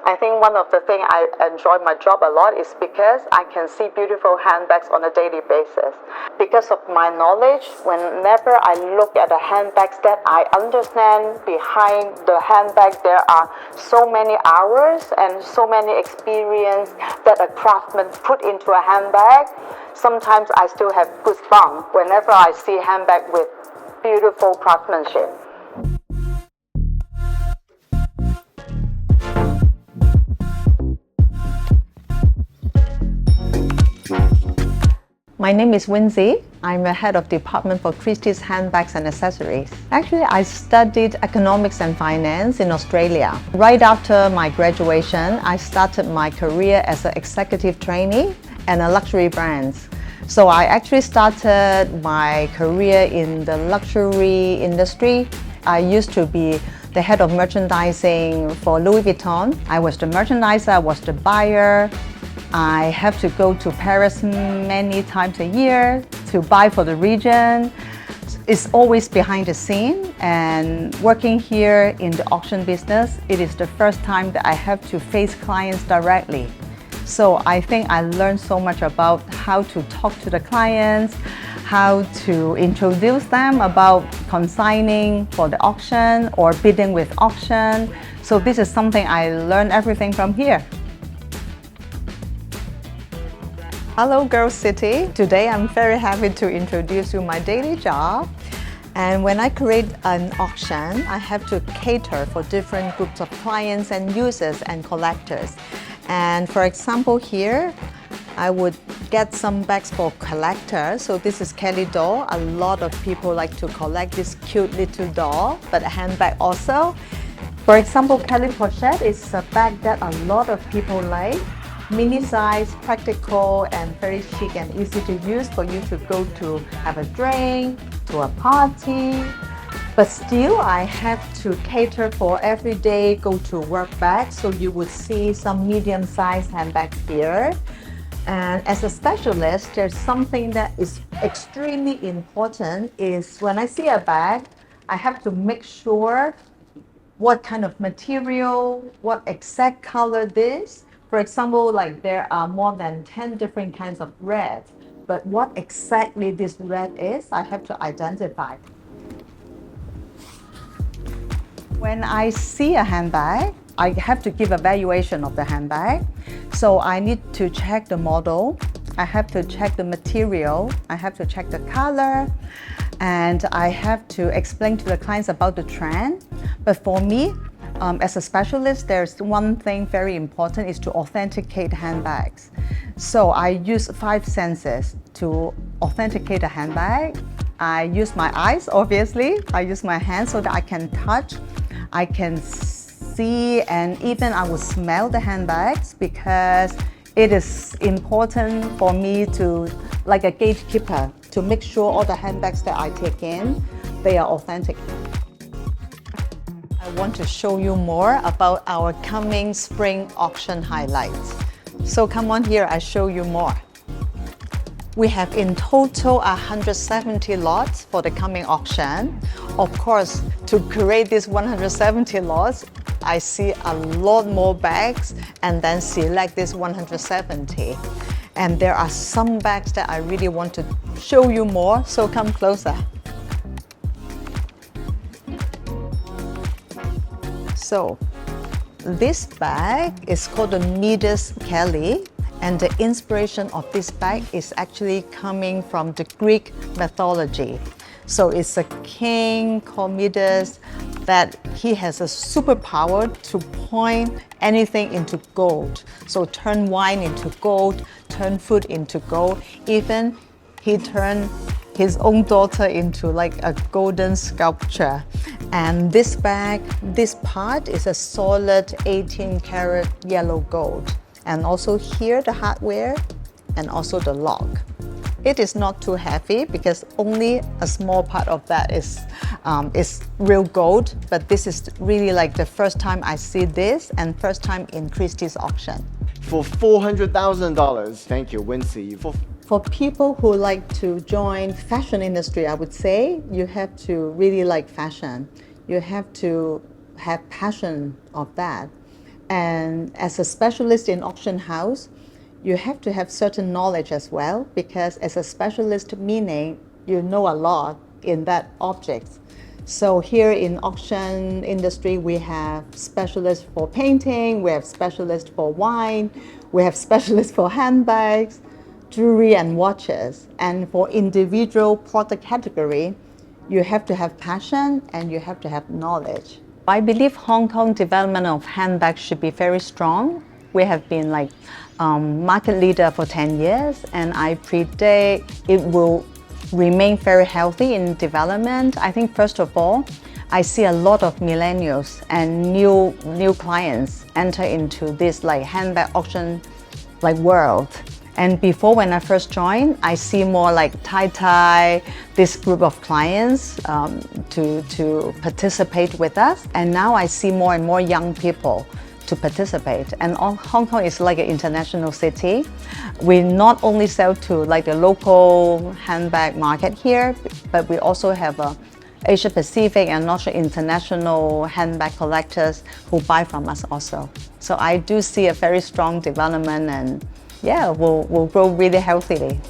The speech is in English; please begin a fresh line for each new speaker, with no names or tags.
I think one of the things I enjoy my job a lot is because I can see beautiful handbags on a daily basis. Because of my knowledge, whenever I look at the handbags that I understand behind the handbag, there are so many hours and so many experience that a craftsman put into a handbag. Sometimes I still have goosebumps whenever I see a handbag with beautiful craftsmanship. My name is Winsy. I'm the head of department for Christie's Handbags and Accessories. Actually, I studied economics and finance in Australia. Right after my graduation, I started my career as an executive trainee and a luxury brands. So I actually started my career in the luxury industry. I used to be the head of merchandising for Louis Vuitton. I was the merchandiser, I was the buyer. I have to go to Paris many times a year to buy for the region. It's always behind the scene, and working here in the auction business, it is the first time that I have to face clients directly. So I think I learned so much about how to talk to the clients, how to introduce them about consigning for the auction or bidding with auction. So this is something I learned everything from here. Hello Girls City. Today I'm very happy to introduce you my daily job. And when I create an auction, I have to cater for different groups of clients and users and collectors. And for example here, I would get some bags for collectors. So this is Kelly doll. A lot of people like to collect this cute little doll, but a handbag also. For example, Kelly Pochette is a bag that a lot of people like. Mini size, practical, and very chic and easy to use for you to go to have a drink, to a party. But still, I have to cater for everyday go-to-work bags. So you would see some medium-sized handbags here. And as a specialist, there's something that is extremely important is when I see a bag, I have to make sure what kind of material, what exact color this. For example, like there are more than 10 different kinds of red, but what exactly this red is, I have to identify. When I see a handbag, I have to give a valuation of the handbag. So I need to check the model, I have to check the material, I have to check the color, and I have to explain to the clients about the trend. But for me, as a specialist, there's one thing very important is to authenticate handbags. So I use 5 senses to authenticate a handbag. I use my eyes, obviously. I use my hands so that I can touch, I can see, and even I will smell the handbags because it is important for me to, like a gatekeeper, to make sure all the handbags that I take in, they are authentic. I want to show you more about our coming spring auction highlights. So come on here, I'll show you more. We have in total 170 lots for the coming auction. Of course, to create these 170 lots, I see a lot more bags and then select this 170. And there are some bags that I really want to show you more, so come closer. So this bag is called the Midas Kelly, and the inspiration of this bag is actually coming from the Greek mythology. So it's a king called Midas that he has a superpower to point anything into gold. So turn wine into gold, turn food into gold. Even he turned his own daughter into like a golden sculpture. And this bag, this part is a solid 18 karat yellow gold. And also here the hardware and also the lock. It is not too heavy because only a small part of that is real gold, but this is really like the first time I see this and first time in Christie's auction.
For $400,000, thank you, Winsy.
For people who like to join fashion industry, I would say you have to really like fashion. You have to have passion of that. And as a specialist in auction house, you have to have certain knowledge as well, because as a specialist, meaning you know a lot in that object. So here in auction industry, we have specialists for painting, we have specialists for wine, we have specialists for handbags, jewelry and watches. And for individual product category, you have to have passion and you have to have knowledge. I believe Hong Kong development of handbags should be very strong. We have been like market leader for 10 years, and I predict it will remain very healthy in development. I think first of all, I see a lot of millennials and new clients enter into this like handbag auction like world. And before, when I first joined, I see more like tie-tie, this group of clients to participate with us. And now I see more and more young people to participate. And Hong Kong is like an international city. We not only sell to like the local handbag market here, but we also have a Asia Pacific and also international handbag collectors who buy from us also. So I do see a very strong development, and yeah, we'll grow really healthily.